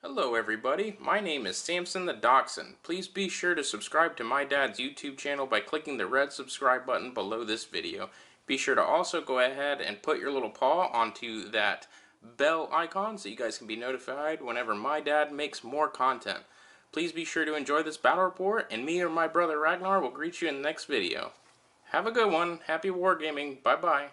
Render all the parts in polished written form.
Hello everybody, my name is Samson the Dachshund. Please be sure to subscribe to my dad's YouTube channel by clicking the red subscribe button below this video. Be sure to also go ahead and put your little paw onto that bell icon so you guys can be notified whenever my dad makes more content. Please be sure to enjoy this battle report, and me or my brother Ragnar will greet you in the next video. Have a good one, happy wargaming, bye bye.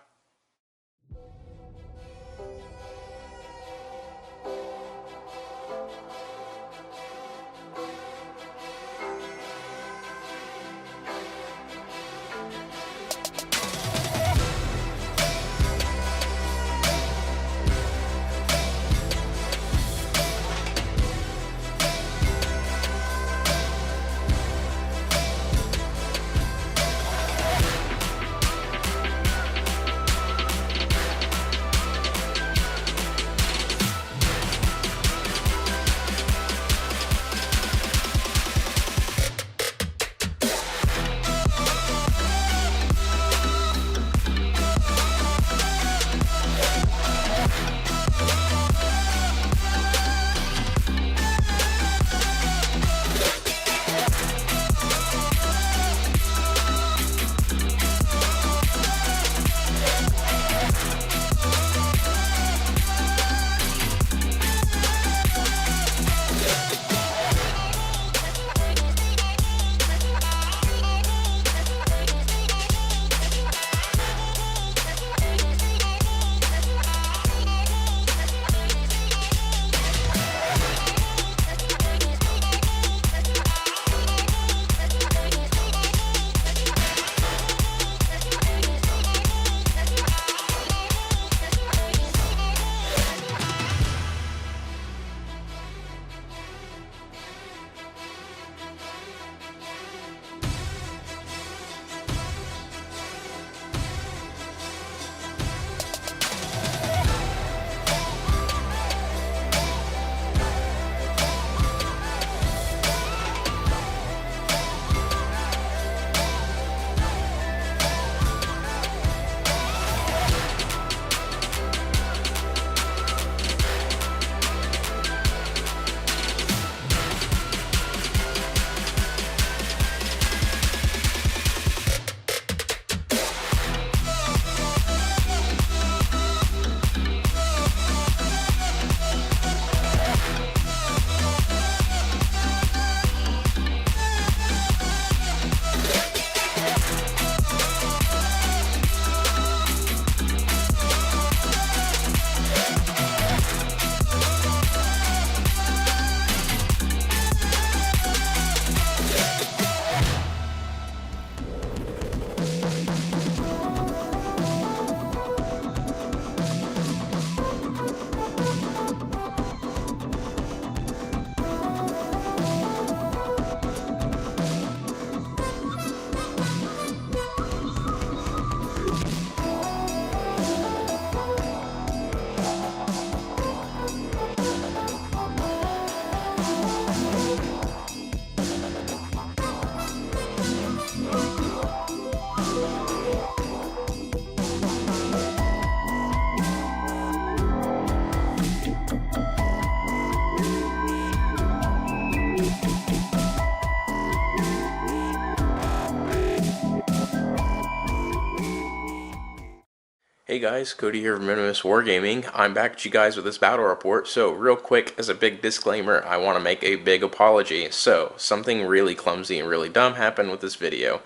Hey guys, Cody here from Venomous Wargaming. I'm back at you guys with this battle report. So real quick, as a big disclaimer, I want to make a big apology. So, something really clumsy and really dumb happened with this video.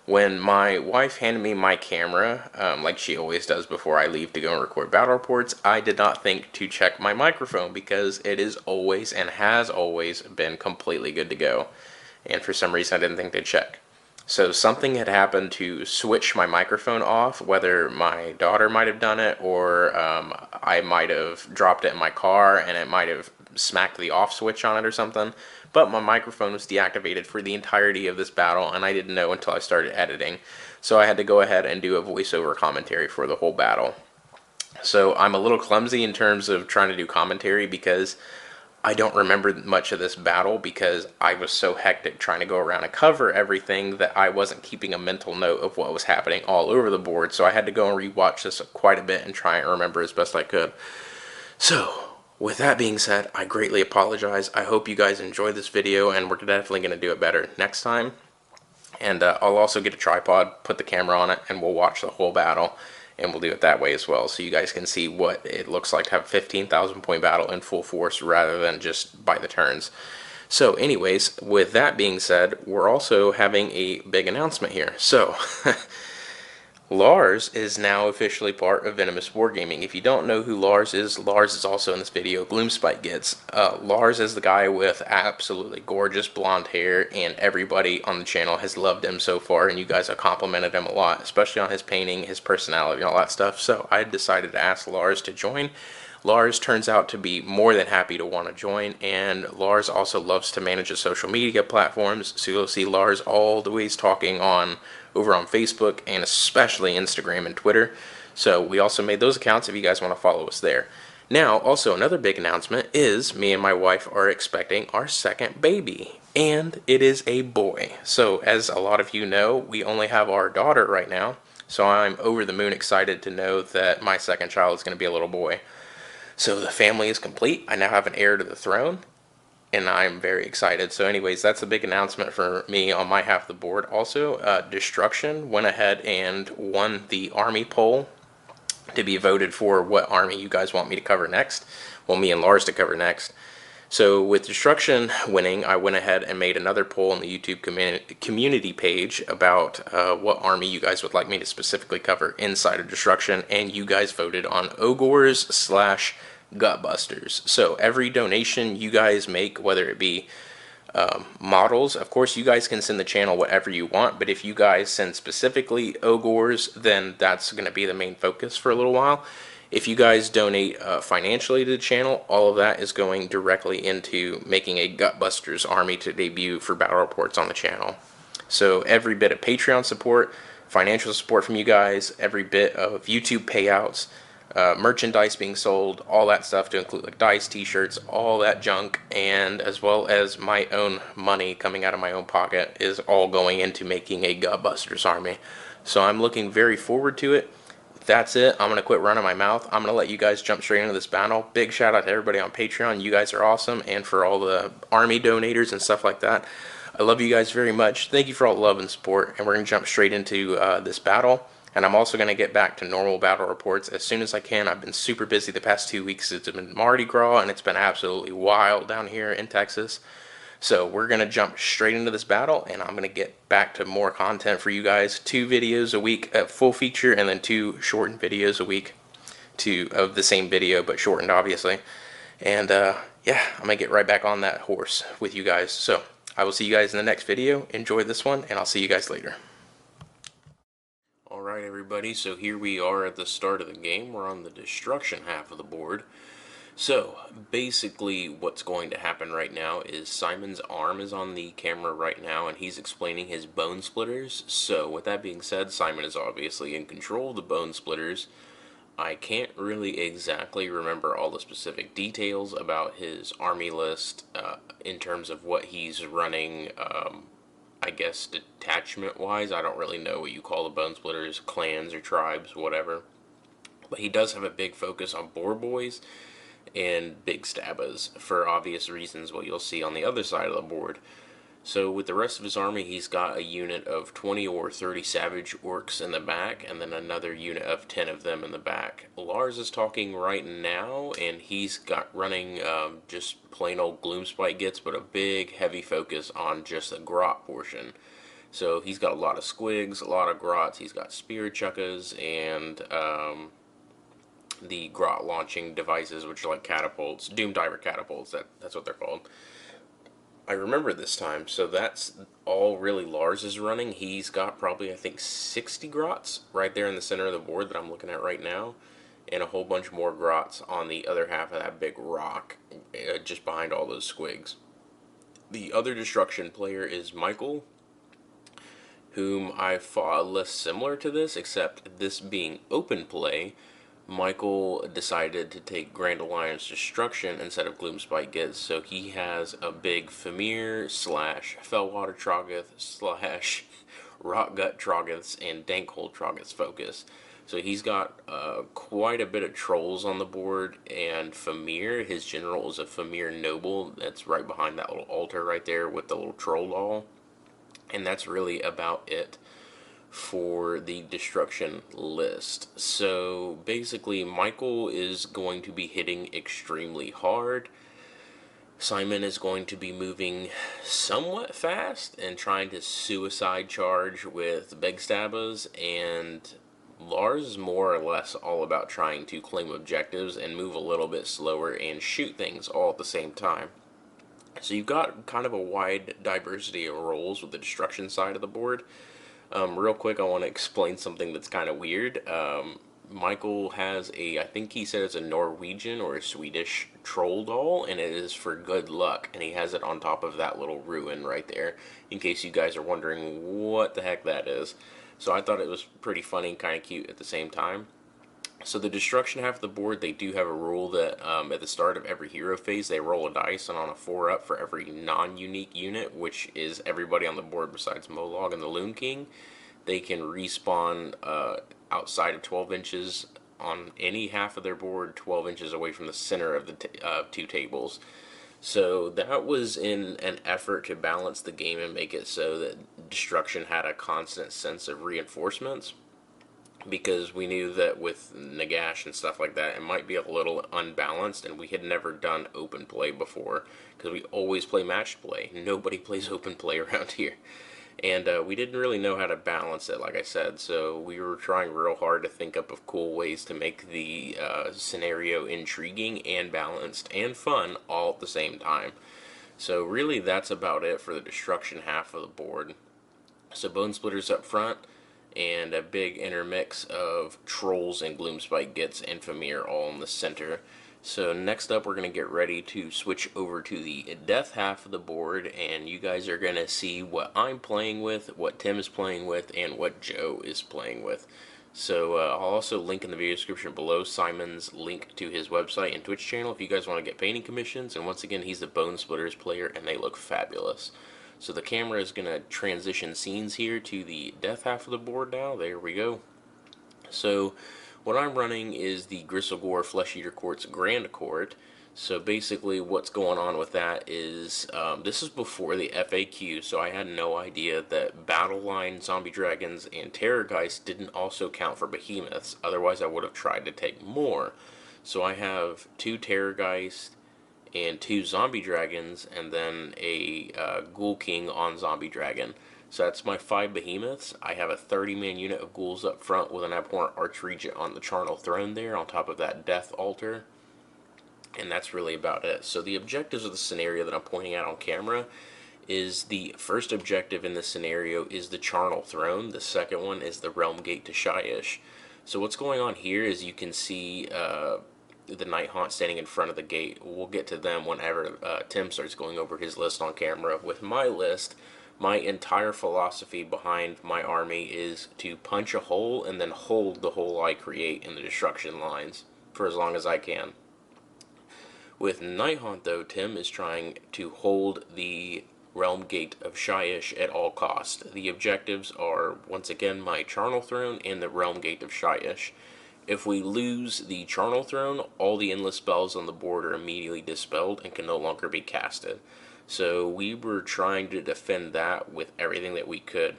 When my wife handed me my camera, like she always does before I leave to go and record battle reports, I did not think to check my microphone because it is always and has always been completely good to go. And for some reason I didn't think to check. So something had happened to switch my microphone off, whether my daughter might have done it or I might have dropped it in my car and it might have smacked the off switch on it or something. But my microphone was deactivated for the entirety of this battle and I didn't know until I started editing. So I had to go ahead and do a voiceover commentary for the whole battle. So I'm a little clumsy in terms of trying to do commentary because I don't remember much of this battle because I was so hectic trying to go around and cover everything that I wasn't keeping a mental note of what was happening all over the board. So I had to go and rewatch this quite a bit and try and remember as best I could. So, With that being said, I greatly apologize. I hope you guys enjoyed this video, and we're definitely going to do it better next time. And I'll also get a tripod, put the camera on it, and we'll watch the whole battle. And we'll do it that way as well, so you guys can see what it looks like to have a 15,000 point battle in full force rather than just by the turns. So anyways, with that being said, we're also having a big announcement here. So Larz is now officially part of Venomous Wargaming. If you don't know who Larz is also in this video. Gloomspite Gitz. Larz is the guy with absolutely gorgeous blonde hair, and everybody on the channel has loved him so far, and you guys have complimented him a lot, especially on his painting, his personality, and all that stuff. So I decided to ask Larz to join. Larz turns out to be more than happy to want to join, and Larz also loves to manage his social media platforms, so you'll see Larz always talking over on Facebook and especially Instagram and Twitter. So we also made those accounts if you guys want to follow us there. Now, also another big announcement is me and my wife are expecting our second baby, and it is a boy. So as a lot of you know, we only have our daughter right now, so I'm over the moon excited to know that my second child is going to be a little boy. So the family is complete. I now have an heir to the throne, and I'm very excited. So anyways, that's a big announcement for me on my half of the board. Also, Destruction went ahead and won the army poll to be voted for what army you guys want me to cover next. Well, me and Larz to cover next. So with Destruction winning, I went ahead and made another poll on the YouTube community page about what army you guys would like me to specifically cover inside of Destruction, and you guys voted on Ogres / Gutbusters. So every donation you guys make, whether it be models, of course you guys can send the channel whatever you want, but if you guys send specifically Ogres, then that's going to be the main focus for a little while. If you guys donate financially to the channel, all of that is going directly into making a Gutbusters army to debut for battle reports on the channel. So every bit of Patreon support, financial support from you guys, every bit of YouTube payouts, merchandise being sold, all that stuff to include like dice, t-shirts, all that junk, and as well as my own money coming out of my own pocket is all going into making a Gutbusters army. So I'm looking very forward to it. That's it. I'm going to quit running my mouth. I'm going to let you guys jump straight into this battle. Big shout out to everybody on Patreon. You guys are awesome. And for all the army donators and stuff like that, I love you guys very much. Thank you for all the love and support. And we're going to jump straight into this battle. And I'm also going to get back to normal battle reports as soon as I can. I've been super busy the past 2 weeks. It's been Mardi Gras, and it's been absolutely wild down here in Texas. So we're going to jump straight into this battle, and I'm going to get back to more content for you guys. 2 videos a week, full feature, and then 2 shortened videos a week of the same video, but shortened, obviously. And yeah, I'm going to get right back on that horse with you guys. So I will see you guys in the next video. Enjoy this one, and I'll see you guys later. Alright, everybody, so here we are at the start of the game. We're on the Destruction half of the board. So, basically what's going to happen right now is Simon's arm is on the camera right now, and he's explaining his Bonesplitterz. So, with that being said, Simon is obviously in control of the Bonesplitterz. I can't really exactly remember all the specific details about his army list in terms of what he's running, I guess detachment-wise. I don't really know what you call the Bonesplitterz, clans or tribes, whatever. But he does have a big focus on Boar Boys and Big Stabbas, for obvious reasons, what you'll see on the other side of the board. So with the rest of his army, he's got a unit of 20 or 30 Savage Orcs in the back, and then another unit of 10 of them in the back. Larz is talking right now, and he's got running just plain old Gloomspite Gitz, but a big, heavy focus on just the grot portion. So he's got a lot of squigs, a lot of grots, he's got spear chuckas, and the grot launching devices, which are like catapults, Doom Diver catapults, that's what they're called. I remember this time, so that's all really Larz is running. He's got probably, I think, 60 grots right there in the center of the board that I'm looking at right now, and a whole bunch more grots on the other half of that big rock, just behind all those squigs. The other Destruction player is Meixsell, whom I fought less similar to this, except this being open play. Meixsell decided to take Grand Alliance Destruction instead of Gloomspite Gitz, so he has a big Famir / Fellwater Troggoth / Rockgut Troggoths and Dankhold Troggoths focus. So he's got quite a bit of trolls on the board, and Famir, his general, is a Famir noble. That's right behind that little altar right there with the little troll doll. And that's really about it for the destruction list. So basically, Michael is going to be hitting extremely hard. Simon is going to be moving somewhat fast and trying to suicide charge with big stabbers, and Larz is more or less all about trying to claim objectives and move a little bit slower and shoot things all at the same time. So you've got kind of a wide diversity of roles with the destruction side of the board. Real quick, I want to explain something that's kind of weird. Michael has I think he said it's a Norwegian or a Swedish troll doll, and it is for good luck, and he has it on top of that little ruin right there, in case you guys are wondering what the heck that is. So I thought it was pretty funny and kind of cute at the same time. So the destruction half of the board, they do have a rule that at the start of every hero phase, they roll a dice, and on a 4-up for every non-unique unit, which is everybody on the board besides Molog and the Loon King, they can respawn outside of 12 inches on any half of their board, 12 inches away from the center of the two tables. So that was in an effort to balance the game and make it so that destruction had a constant sense of reinforcements, because we knew that with Nagash and stuff like that, it might be a little unbalanced, and we had never done open play before, because we always play matched play. Nobody plays open play around here. And we didn't really know how to balance it, like I said, so we were trying real hard to think up of cool ways to make the scenario intriguing and balanced and fun all at the same time. So really that's about it for the destruction half of the board. So Bonesplitterz up front, and a big intermix of trolls and Gloomspite, Gitz, and Famir all in the center. So next up, we're going to get ready to switch over to the death half of the board, and you guys are going to see what I'm playing with, what Tim is playing with, and what Joe is playing with. So I'll also link in the video description below Simon's link to his website and Twitch channel if you guys want to get painting commissions. And once again, he's the Bonesplitterz player, and they look fabulous. So the camera is going to transition scenes here to the death half of the board now. There we go. So what I'm running is the Gristlegore Flesh Eater Court's Grand Court. So basically what's going on with that is, this is before the FAQ, so I had no idea that Battle Line, Zombie Dragons, and Terrorgeist didn't also count for Behemoths. Otherwise I would have tried to take more. So I have 2 Terrorgeist and 2 Zombie Dragons, and then a Ghoul King on Zombie Dragon. So that's my 5 Behemoths. I have a 30-man unit of ghouls up front with an Abhorrent Archregent on the Charnel Throne there, on top of that Death Altar. And that's really about it. So the objectives of the scenario that I'm pointing out on camera is, the first objective in this scenario is the Charnel Throne. The second one is the Realm Gate to Shyish. So what's going on here is you can see the Nighthaunt standing in front of the gate. We'll get to them whenever Tim starts going over his list on camera. With my list, my entire philosophy behind my army is to punch a hole and then hold the hole I create in the destruction lines for as long as I can. With Nighthaunt, though, Tim is trying to hold the Realm Gate of Shyish at all costs. The objectives are, once again, my Charnel Throne and the Realm Gate of Shyish. If we lose the Charnel Throne, all the endless spells on the board are immediately dispelled and can no longer be casted. So we were trying to defend that with everything that we could,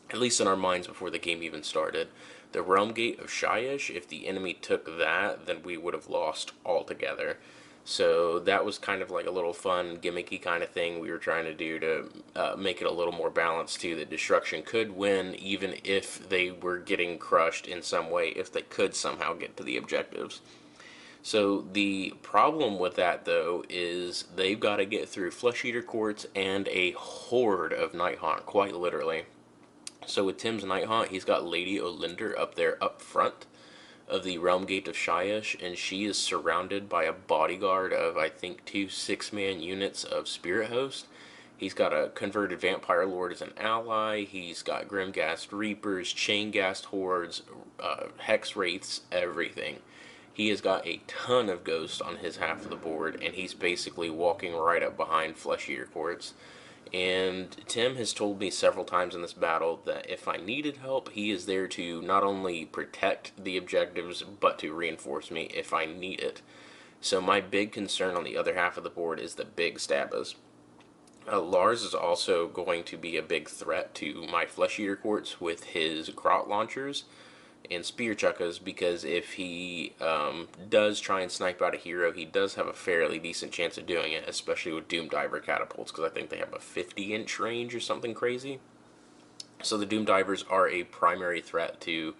at least in our minds before the game even started. The Realm Gate of Shyish, if the enemy took that, then we would have lost altogether. So that was kind of like a little fun, gimmicky kind of thing we were trying to do to make it a little more balanced too. That destruction could win even if they were getting crushed in some way, if they could somehow get to the objectives. So the problem with that, though, is they've got to get through Flesh Eater Courts and a horde of Nighthaunt, quite literally. So with Tim's Nighthaunt, he's got Lady Olinder up there up front of the Realm Gate of Shyish, and she is surrounded by a bodyguard of, I think, 2 6-man units of Spirit Host. He's got a Converted Vampire Lord as an ally. He's got Grimghast Reapers, Chainghast Hordes, Hex Wraiths, everything. He has got a ton of ghosts on his half of the board, and he's basically walking right up behind Flesh Eater Courts. And Tim has told me several times in this battle that if I needed help, he is there to not only protect the objectives, but to reinforce me if I need it. So my big concern on the other half of the board is the big stabbas. Larz is also going to be a big threat to my Flesh Eater Quartz with his Grot Launchers and Spear Chuckas, because if he does try and snipe out a hero, he does have a fairly decent chance of doing it, especially with Doom Diver Catapults, because I think they have a 50-inch range or something crazy. So the Doom Divers are a primary threat to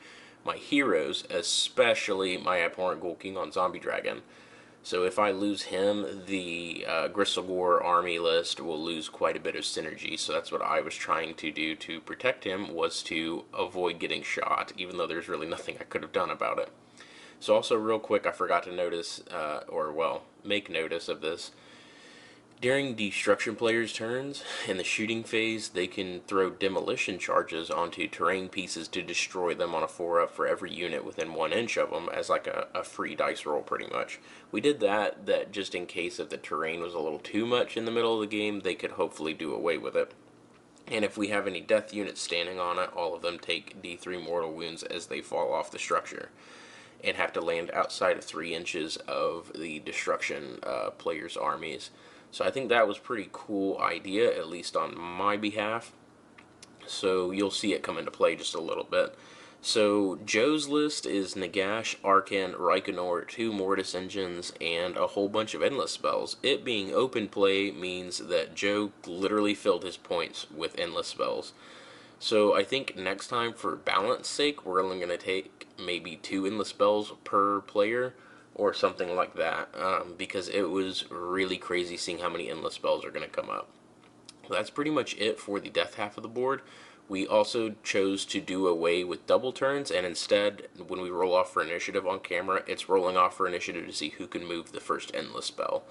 my heroes, especially my abhorrent Ghoul King on Zombie Dragon. So if I lose him, the Gristlegore army list will lose quite a bit of synergy. So that's what I was trying to do to protect him, was to avoid getting shot, even though there's really nothing I could have done about it. So also real quick, I forgot to notice, make notice of this. During destruction players' turns, in the shooting phase, they can throw demolition charges onto terrain pieces to destroy them on a 4-up for every unit within 1 inch of them, as like a free dice roll, pretty much. We did that just in case if the terrain was a little too much in the middle of the game, they could hopefully do away with it. And if we have any death units standing on it, all of them take D3 mortal wounds as they fall off the structure and have to land outside of 3 inches of the destruction players' armies. So I think that was a pretty cool idea, at least on my behalf. So you'll see it come into play just a little bit. So Joe's list is Nagash, Arcan, Reikenor, 2 Mortis engines, and a whole bunch of endless spells. It being open play means that Joe literally filled his points with endless spells. So I think next time, for balance sake, we're only going to take maybe 2 endless spells per player, or something like that, because it was really crazy seeing how many endless spells are going to come up. That's pretty much it for the death half of the board. We also chose to do away with double turns, and instead, when we roll off for initiative on camera, it's rolling off for initiative to see who can move the first endless spell.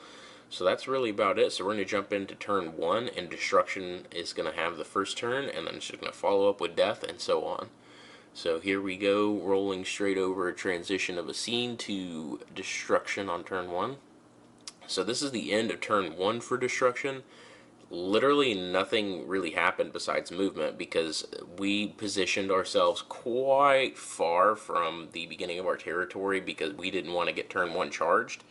So that's really about it. So we're going to jump into turn 1, and destruction is going to have the first turn, and then it's just going to follow up with death, and so on. So here we go, rolling straight over a transition of a scene to destruction on turn 1. So this is the end of turn 1 for destruction. Literally nothing really happened besides movement, because we positioned ourselves quite far from the beginning of our territory because we didn't want to get turn 1 charged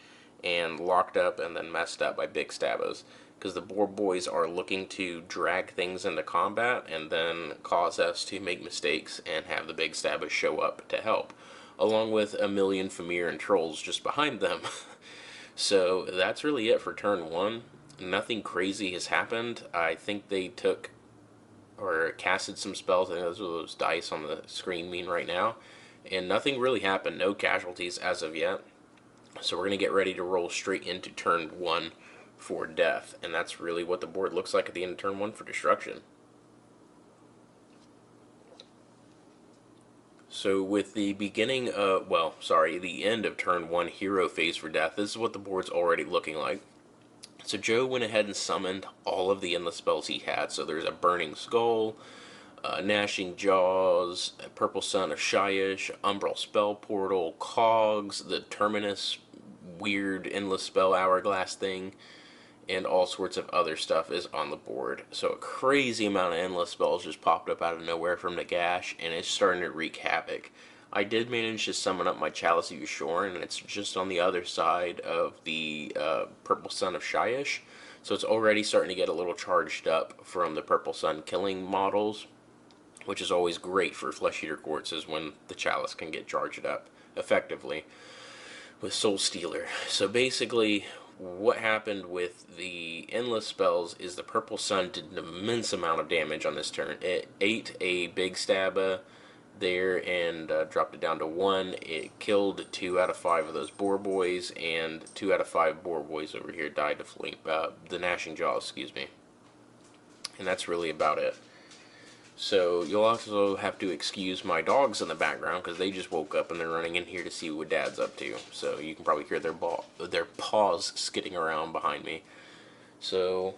and locked up and then messed up by big stabos, because the board boys are looking to drag things into combat and then cause us to make mistakes and have the big stabos show up to help, along with a million Famir and trolls just behind them. So that's really it for turn 1. Nothing crazy has happened. I think they took or casted some spells. I think those are those dice on the screen mean right now. And nothing really happened. No casualties as of yet. So we're going to get ready to roll straight into turn 1 for death. And that's really what the board looks like at the end of turn 1 for destruction. So with the beginning of, the end of turn 1 hero phase for death, this is what the board's already looking like. So Joe went ahead and summoned all of the endless spells he had. So there's a Burning Skull, Gnashing Jaws, a Purple Sun of Shyish, Umbral Spell Portal, Cogs, the Terminus weird endless spell hourglass thing, and all sorts of other stuff is on the board. So a crazy amount of endless spells just popped up out of nowhere from Nagash, and it's starting to wreak havoc. I did manage to summon up my Chalice of Yushorin, and it's just on the other side of the Purple Sun of Shyish. So it's already starting to get a little charged up from the Purple Sun killing models, which is always great for Flesh Eater Quartzes when the Chalice can get charged up effectively with Soul Stealer. So basically, what happened with the endless spells is the Purple Sun did an immense amount of damage on this turn. It ate a big stabba there and dropped it down to 1. It killed 2 out of 5 of those boar boys, and 2 out of 5 boar boys over here died to the Gnashing Jaws, excuse me. And that's really about it. So you'll also have to excuse my dogs in the background because they just woke up and they're running in here to see what Dad's up to. So you can probably hear their paws skidding around behind me. So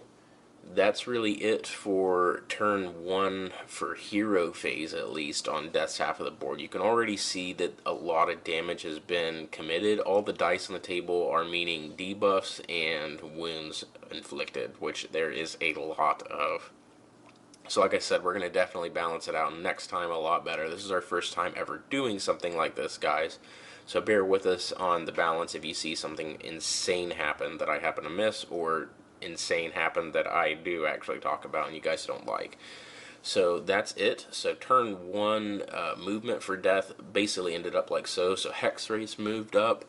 that's really it for turn 1 for hero phase, at least on Death's half of the board. You can already see that a lot of damage has been committed. All the dice on the table are meaning debuffs and wounds inflicted, which there is a lot of. So like I said, we're going to definitely balance it out next time a lot better. This is our first time ever doing something like this, guys. So bear with us on the balance if you see something insane happen that I happen to miss, or insane happen that I do actually talk about and you guys don't like. So that's it. So turn 1 movement for Death basically ended up like so. So Hex Race moved up.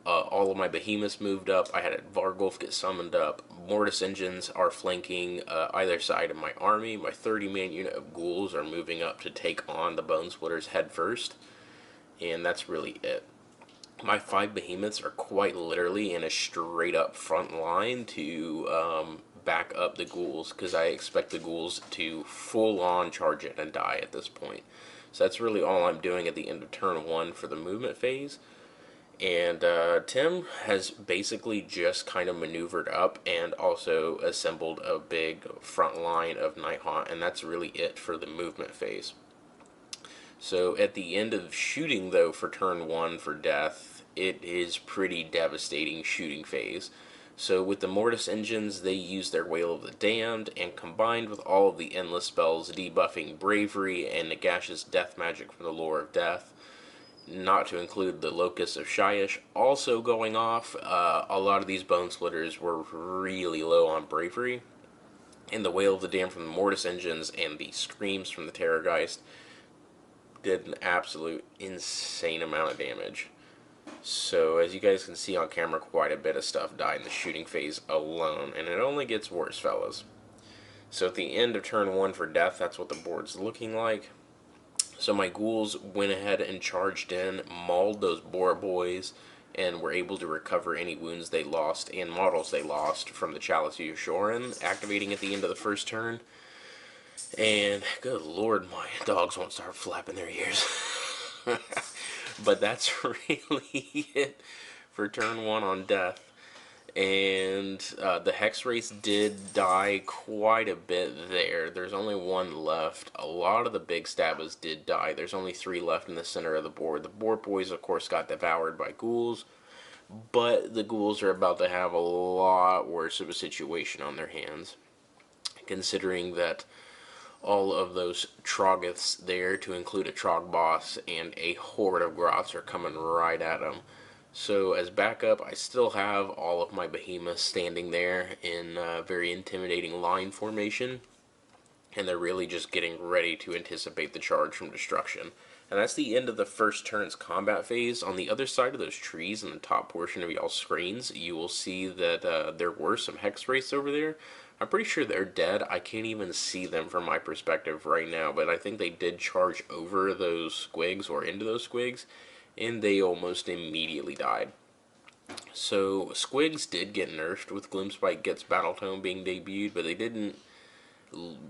All of my behemoths moved up. I had a Vargulf get summoned up. Mortis engines are flanking either side of my army. My 30-man unit of ghouls are moving up to take on the Bonesplitterz head first. And that's really it. My 5 behemoths are quite literally in a straight up front line to back up the ghouls, because I expect the ghouls to full on charge it and die at this point. So that's really all I'm doing at the end of turn 1 for the movement phase. And Tim has basically just kind of maneuvered up and also assembled a big front line of Nighthaunt, and that's really it for the movement phase. So at the end of shooting, though, for turn 1 for Death, it is pretty devastating shooting phase. So with the Mortis engines, they use their Wail of the Damned, and combined with all of the endless spells debuffing Bravery and Nagash's death magic from the Lore of Death, not to include the Locust of Shyish also going off, a lot of these Bonesplitterz were really low on Bravery, and the Wail of the Damned from the Mortis engines and the Screams from the Terrorgeist did an absolute insane amount of damage. So as you guys can see on camera, quite a bit of stuff died in the shooting phase alone, and it only gets worse, fellas. So at the end of turn 1 for Death, that's what the board's looking like. So my ghouls went ahead and charged in, mauled those boar boys, and were able to recover any wounds they lost and models they lost from the Chalice of Yoshoran, activating at the end of the first turn. And good lord, my dogs won't start flapping their ears. But that's really it for turn 1 on Death. And the Hex Race did die quite a bit there. There's only 1 left. A lot of the big stabbers did die. There's only 3 left in the center of the board. The boar boys, of course, got devoured by ghouls, but the ghouls are about to have a lot worse of a situation on their hands, considering that all of those Troggoths there, to include a Trog boss and a horde of Grots, are coming right at them. So as backup, I still have all of my behemoths standing there in very intimidating line formation, and they're really just getting ready to anticipate the charge from destruction. And that's the end of the first turn's combat phase. On the other side of those trees in the top portion of y'all's screens, you will see that there were some Hex Wraiths over there. I'm pretty sure they're dead. I can't even see them from my perspective right now, but I think they did charge over those squigs, or into those squigs, and they almost immediately died. So squigs did get nerfed with Gloomspite Gitz Battletome being debuted, but they didn't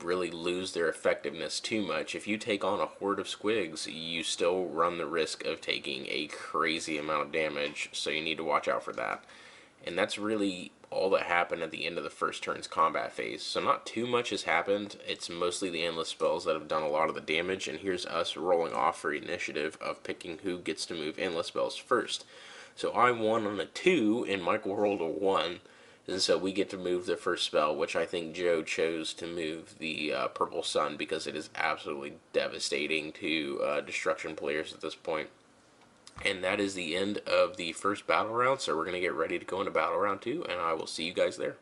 really lose their effectiveness too much. If you take on a horde of squigs, you still run the risk of taking a crazy amount of damage, so you need to watch out for that. And that's really all that happened at the end of the first turn's combat phase. So not too much has happened. It's mostly the endless spells that have done a lot of the damage, and here's us rolling off for initiative of picking who gets to move endless spells first. So I won on a 2 and Michael rolled a 1, and so we get to move the first spell, which I think Joe chose to move the Purple Sun, because it is absolutely devastating to destruction players at this point. And that is the end of the first battle round, so we're going to get ready to go into battle round 2, and I will see you guys there.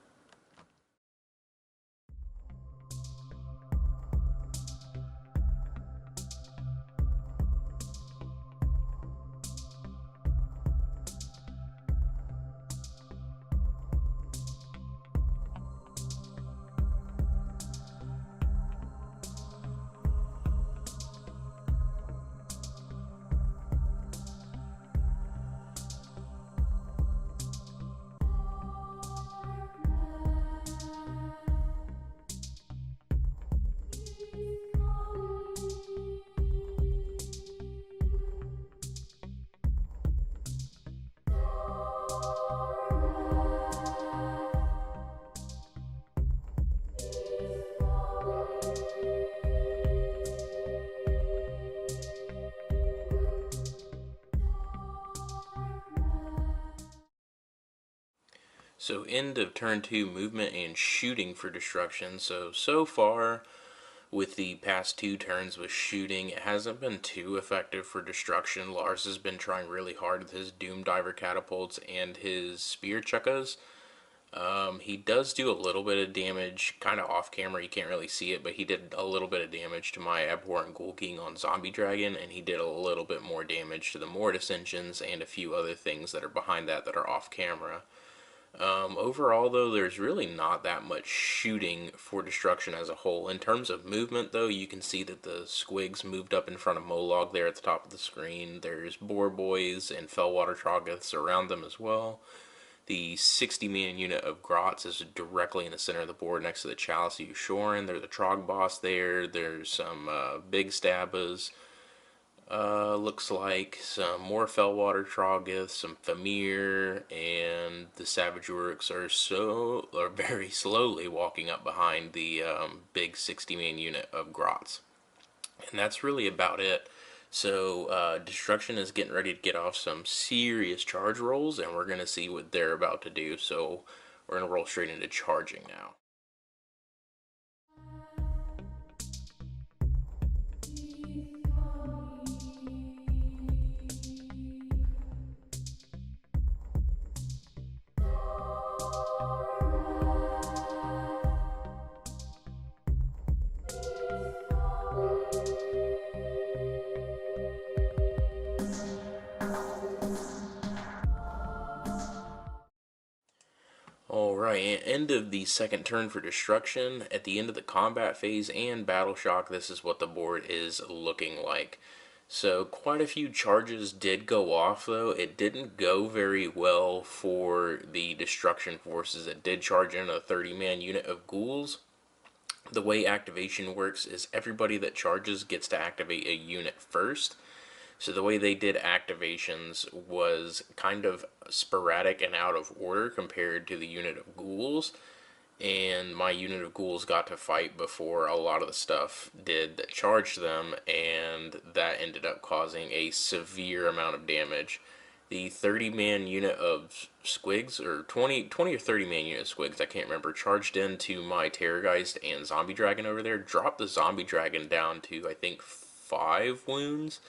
So end of turn 2 movement and shooting for destruction. So far with the past 2 turns with shooting, it hasn't been too effective for destruction. Larz has been trying really hard with his Doom Diver catapults and his spear chuckas. He does do a little bit of damage, kind of off camera, you can't really see it, but he did a little bit of damage to my Abhorrent Ghoul King on Zombie Dragon, and he did a little bit more damage to the Mortis engines and a few other things that are behind that are off camera. Overall, though, there's really not that much shooting for destruction as a whole. In terms of movement, though, you can see that the squigs moved up in front of Molog there at the top of the screen. There's Boar Boys and Fellwater Troggoths around them as well. The 60-man unit of Grots is directly in the center of the board next to the Chalice of Ushoran. There's a Trog Boss there. There's some Big Stabbas. Looks like some more Fellwater Troggoths, some Famir, and the Savage Uruks are very slowly walking up behind the big 60-man unit of Grots. And that's really about it. So Destruction is getting ready to get off some serious charge rolls, and we're going to see what they're about to do. So we're going to roll straight into charging now. Alright, end of the second turn for destruction. At the end of the combat phase and battle shock, this is what the board is looking like. So quite a few charges did go off, though. It didn't go very well for the destruction forces that did charge in a 30-man unit of ghouls. The way activation works is everybody that charges gets to activate a unit first. So the way they did activations was kind of sporadic and out of order compared to the unit of ghouls. And my unit of ghouls got to fight before a lot of the stuff did that charged them, and that ended up causing a severe amount of damage. The 30-man unit of squigs, or 20 or 30-man unit of squigs, I can't remember, charged into my Terrorgeist and Zombie Dragon over there, dropped the Zombie Dragon down to, I think, 5 wounds.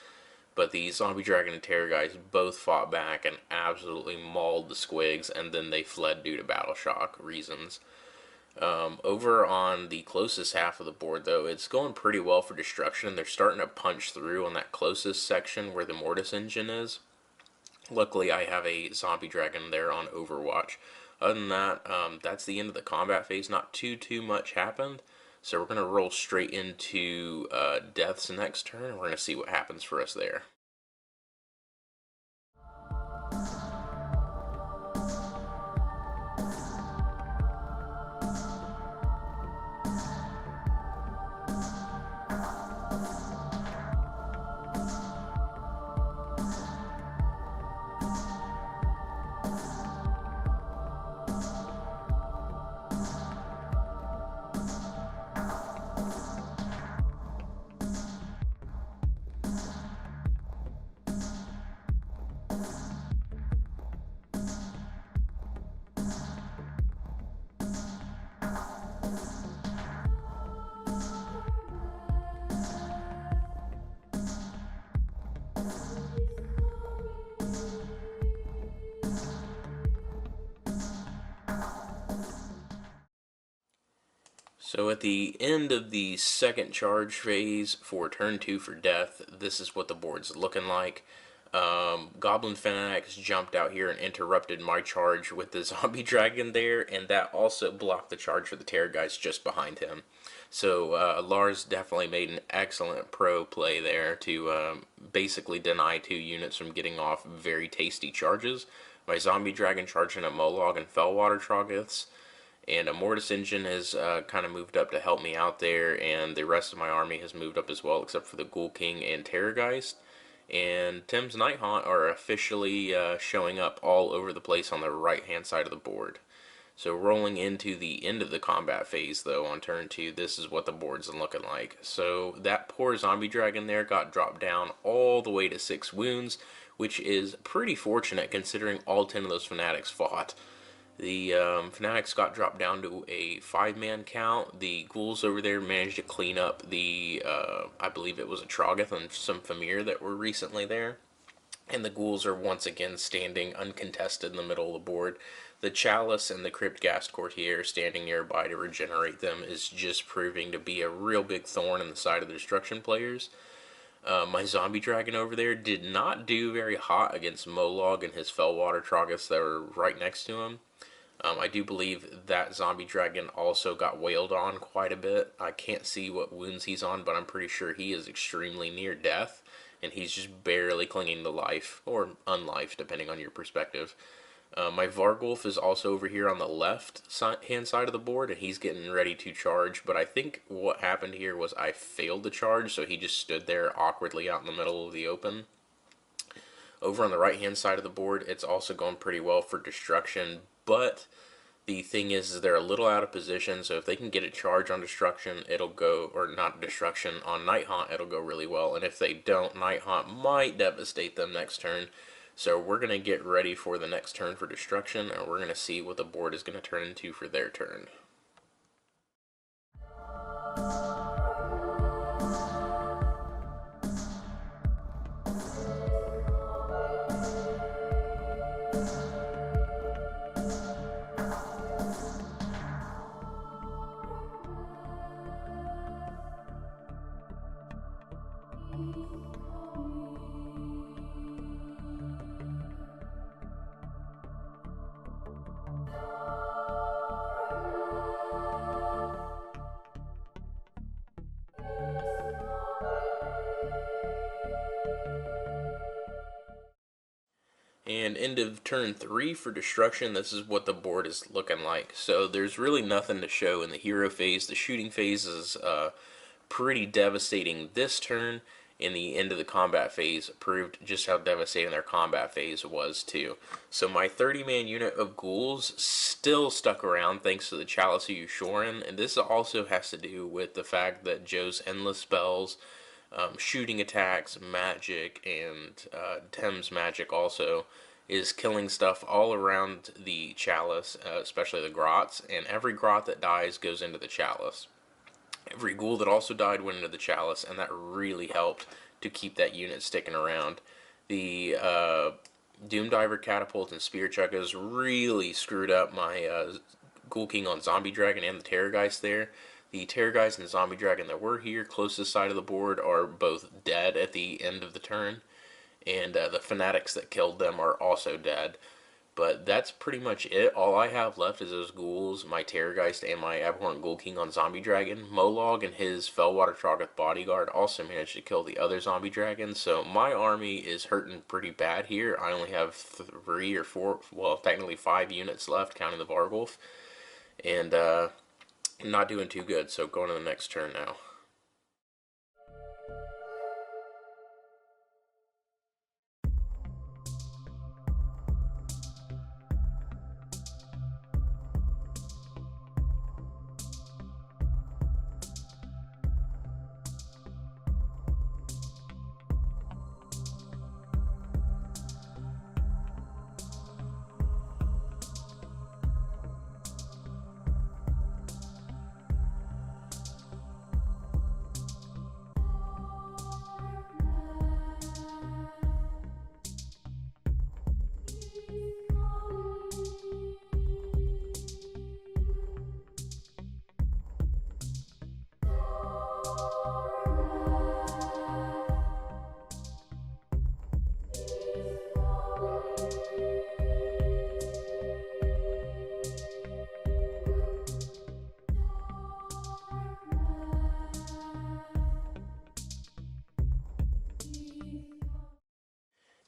But the Zombie Dragon and Terrorgeist both fought back and absolutely mauled the squigs, and then they fled due to battle shock reasons. Over on the closest half of the board, though, it's going pretty well for destruction. They're starting to punch through on that closest section where the Mortis engine is. Luckily, I have a Zombie Dragon there on Overwatch. Other than that, that's the end of the combat phase. Not too much happened. So we're going to roll straight into deaths next turn, and we're going to see what happens for us there. So at the end of the second charge phase for turn 2 for death, this is what the board's looking like. Goblin Fanatics jumped out here and interrupted my charge with the Zombie Dragon there, and that also blocked the charge for the Terrorgeist just behind him. So Larz definitely made an excellent pro play there to basically deny 2 units from getting off very tasty charges. My Zombie Dragon charging at Molog and Fellwater Troggoths. And a Mortis engine has kind of moved up to help me out there, and the rest of my army has moved up as well, except for the Ghoul King and Terrorgeist. And Tim's Nighthaunt are officially showing up all over the place on the right-hand side of the board. So rolling into the end of the combat phase, though, on turn 2, this is what the board's looking like. So that poor Zombie Dragon there got dropped down all the way to 6 wounds, which is pretty fortunate considering all 10 of those Fanatics fought. The Fanatics got dropped down to a 5-man count. The Ghouls over there managed to clean up the, I believe it was a Trogoth and some Famir that were recently there. And the Ghouls are once again standing uncontested in the middle of the board. The Chalice and the Cryptghast Courtier standing nearby to regenerate them is just proving to be a real big thorn in the side of the Destruction players. My Zombie Dragon over there did not do very hot against Molog and his Fellwater Trogoths that were right next to him. I do believe that Zombie Dragon also got wailed on quite a bit. I can't see what wounds he's on, but I'm pretty sure he is extremely near death, and he's just barely clinging to life, or unlife, depending on your perspective. My Vargulf is also over here on the left hand side of the board, and he's getting ready to charge, but I think what happened here was I failed to charge, so he just stood there awkwardly out in the middle of the open. Over on the right hand side of the board, it's also going pretty well for Destruction, but the thing is they're a little out of position, so if they can get a charge on Destruction, it'll go, or not Destruction, on Nighthaunt, it'll go really well. And if they don't, Nighthaunt might devastate them next turn. So we're going to get ready for the next turn for Destruction, and we're going to see what the board is going to turn into for their turn. And end of turn 3 for Destruction, this is what the board is looking like. So there's really nothing to show in the hero phase. The shooting phase is pretty devastating this turn. In the end of the combat phase proved just how devastating their combat phase was too. So my 30-man unit of Ghouls still stuck around thanks to the Chalice of Yushorin, and this also has to do with the fact that Joe's endless spells, shooting attacks, magic, and Thames magic also is killing stuff all around the Chalice, especially the Grots, and every Grot that dies goes into the Chalice. Every Ghoul that also died went into the Chalice, and that really helped to keep that unit sticking around. The Doomdiver Catapult and Spear Chukkas really screwed up my Ghoul King on Zombie Dragon and the Terrorgeist there. The Terrorgeist and the Zombie Dragon that were here closest side of the board are both dead at the end of the turn, and the Fanatics that killed them are also dead. But that's pretty much it. All I have left is those Ghouls, my Terrorgeist, and my Abhorrent Ghoul King on Zombie Dragon. Molog and his Fellwater Trogoth Bodyguard also managed to kill the other Zombie Dragons, so my army is hurting pretty bad here. I only have 3 or 4, well, technically 5 units left, counting the Vargulf, and not doing too good, so going to the next turn now.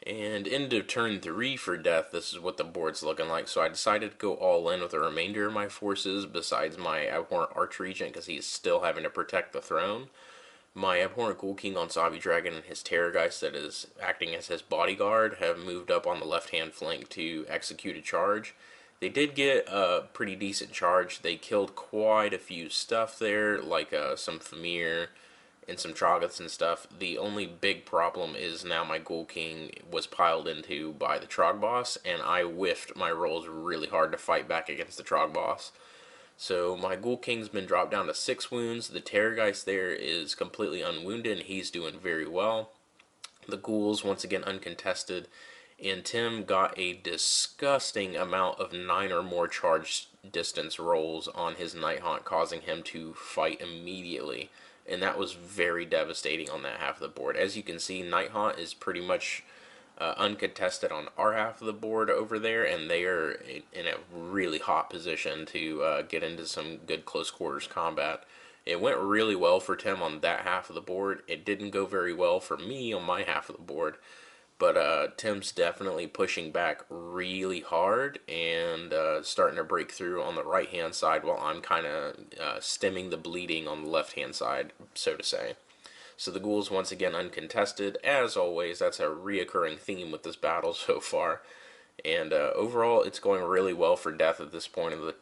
And into turn 3 for death, this is what the board's looking like. So I decided to go all in with the remainder of my forces besides my Abhorrent Archregent because he's still having to protect the throne. My Abhorrent Ghoul King on Zombie Dragon and his Terrorgeist that is acting as his bodyguard have moved up on the left-hand flank to execute a charge. They did get a pretty decent charge. They killed quite a few stuff there, like some Famir, and some Troggoths and stuff. The only big problem is now my Ghoul King was piled into by the Trog boss, and I whiffed my rolls really hard to fight back against the Trog boss. So my Ghoul King's been dropped down to 6 wounds. The Terrorgeist there is completely unwounded, and he's doing very well. The Ghouls, once again, uncontested. And Tim got a disgusting amount of 9 or more charge distance rolls on his Nighthaunt, causing him to fight immediately. And that was very devastating on that half of the board. As you can see, Nighthaunt is pretty much uncontested on our half of the board over there, and they are in a really hot position to get into some good close quarters combat. It went really well for Tim on that half of the board. It didn't go very well for me on my half of the board, but Tim's definitely pushing back really hard and starting to break through on the right hand side, while I'm kind of stemming the bleeding on the left hand side, so to say. So the Ghouls, once again, uncontested. As always, that's a reoccurring theme with this battle so far. And overall, it's going really well for Death at this point of the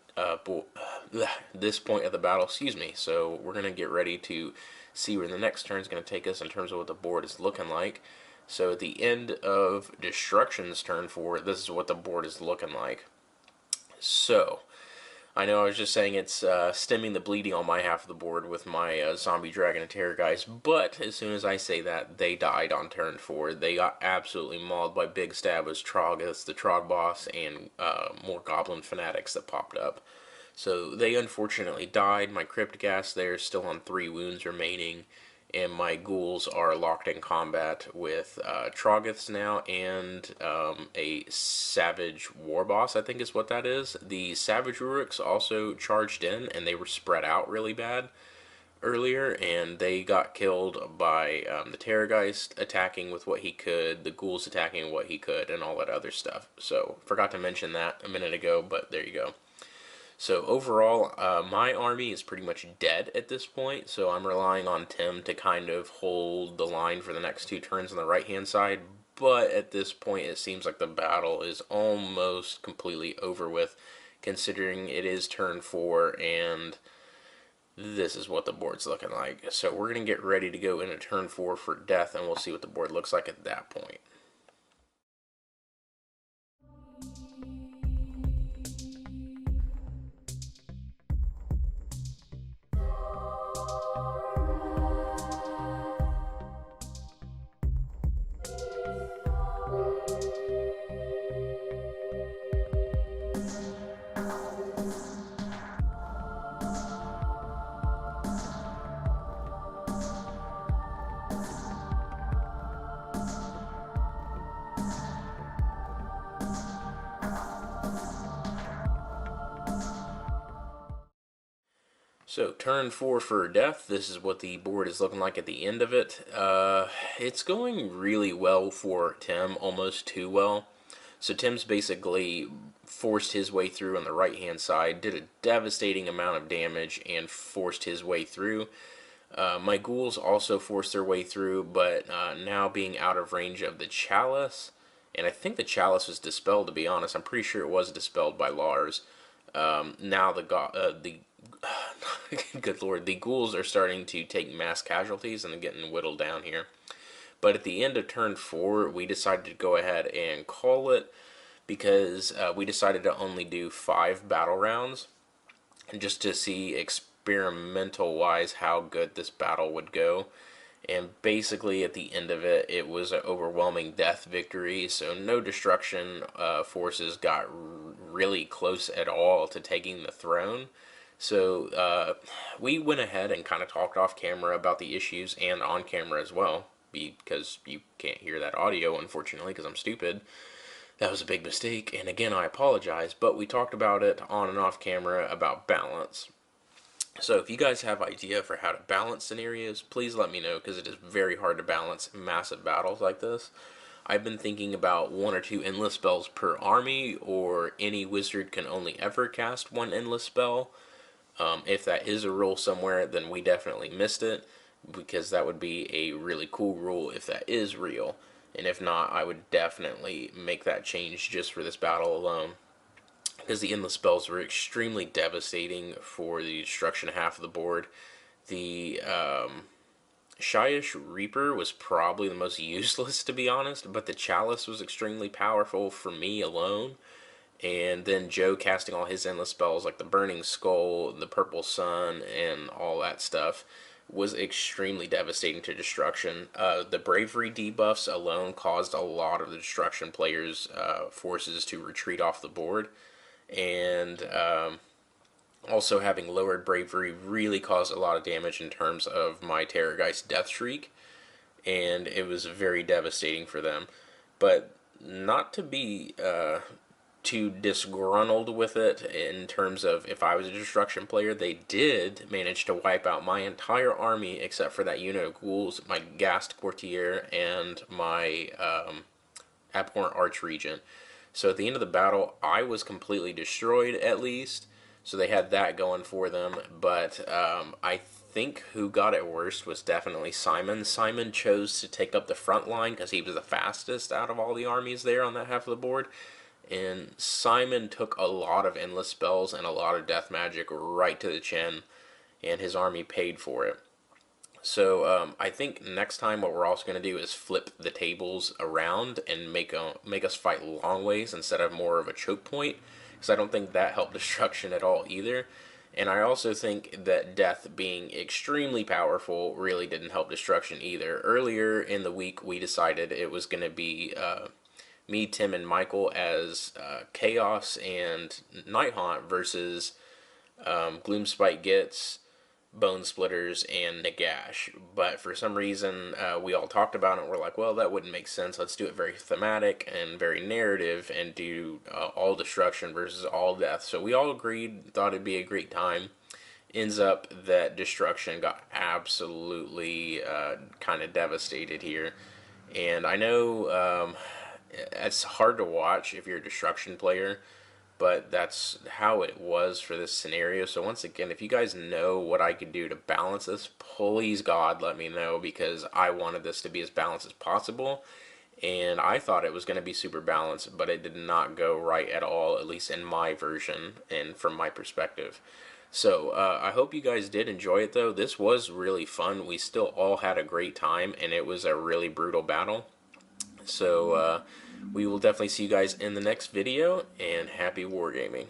battle. Excuse me. So we're gonna get ready to see where the next turn is gonna take us in terms of what the board is looking like. So at the end of Destruction's turn 4, this is what the board is looking like. So I know I was just saying it's stemming the bleeding on my half of the board with my Zombie Dragon and Terrorgeist, but as soon as I say that, they died on turn 4. They got absolutely mauled by Big Stabas, Troggoths, the Trog boss, and more Goblin Fanatics that popped up. So they unfortunately died. My Crypt Gas there is still on 3 wounds remaining, and my Ghouls are locked in combat with Troggoths now and a Savage War Boss, I think is what that is. The Savage Ruruks also charged in, and they were spread out really bad earlier, and they got killed by the Terrorgeist attacking with what he could, the Ghouls attacking what he could, and all that other stuff. So, forgot to mention that a minute ago, but there you go. So overall, my army is pretty much dead at this point, so I'm relying on Tim to kind of hold the line for the next 2 turns on the right-hand side, but at this point it seems like the battle is almost completely over with, considering it is turn 4, and this is what the board's looking like. So we're going to get ready to go into turn 4 for Death, and we'll see what the board looks like at that point. So, turn 4 for Death. This is what the board is looking like at the end of it. It's going really well for Tim, almost too well. So Tim's basically forced his way through on the right-hand side, did a devastating amount of damage, and forced his way through. My Ghouls also forced their way through, but now being out of range of the Chalice, and I think the Chalice was dispelled, to be honest. I'm pretty sure it was dispelled by Larz. Now the good lord, the Ghouls are starting to take mass casualties and getting whittled down here. But at the end of turn 4, we decided to go ahead and call it, because we decided to only do 5 battle rounds, just to see experimental wise how good this battle would go. And basically at the end of it, it was an overwhelming death victory, so no destruction forces got really close at all to taking the throne. So we went ahead and kind of talked off camera about the issues, and on camera as well, because you can't hear that audio, unfortunately, because I'm stupid. That was a big mistake, and again, I apologize, but we talked about it on and off camera about balance. So if you guys have idea for how to balance scenarios, please let me know, because it is very hard to balance massive battles like this. I've been thinking about 1 or 2 endless spells per army, or any wizard can only ever cast 1 endless spell. If that is a rule somewhere, then we definitely missed it, because that would be a really cool rule if that is real. And if not, I would definitely make that change just for this battle alone, because the endless spells were extremely devastating for the destruction half of the board. The Shyish Reaper was probably the most useless, to be honest, but the Chalice was extremely powerful for me alone. And then Joe casting all his endless spells like the Burning Skull, the Purple Sun, and all that stuff was extremely devastating to destruction. The Bravery debuffs alone caused a lot of the destruction players' forces to retreat off the board. And also having lowered Bravery really caused a lot of damage in terms of my Terrorgeist Death Shriek. And it was very devastating for them. But not to be too disgruntled with it in terms of if I was a destruction player, they did manage to wipe out my entire army except for that unit of ghouls, my Ghast Courtier, and my Abhorrent Archregent. So at the end of the battle, I was completely destroyed at least. So they had that going for them. But I think who got it worst was definitely Simon. Simon chose to take up the front line because he was the fastest out of all the armies there on that half of the board. And Simon took a lot of endless spells and a lot of death magic right to the chin, and his army paid for it. So I think next time what we're also going to do is flip the tables around and make us fight long ways instead of more of a choke point, because I don't think that helped destruction at all either. And I also think that death being extremely powerful really didn't help destruction either. Earlier in the week, we decided it was going to be me, Tim, and Michael as Chaos and Nighthaunt versus Gloomspite, Gitz, Bonesplitterz, and Nagash. But for some reason, we all talked about it and we're like, well, that wouldn't make sense. Let's do it very thematic and very narrative and do all destruction versus all death. So we all agreed, thought it'd be a great time. Ends up that destruction got absolutely kind of devastated here. And I know it's hard to watch if you're a destruction player, but that's how it was for this scenario. So once again, if you guys know what I could do to balance this, please God let me know, because I wanted this to be as balanced as possible, and I thought it was going to be super balanced, but it did not go right at all, at least in my version and from my perspective. So I hope you guys did enjoy it though. This was really fun. We still all had a great time, and it was a really brutal battle. So we will definitely see you guys in the next video, and happy wargaming.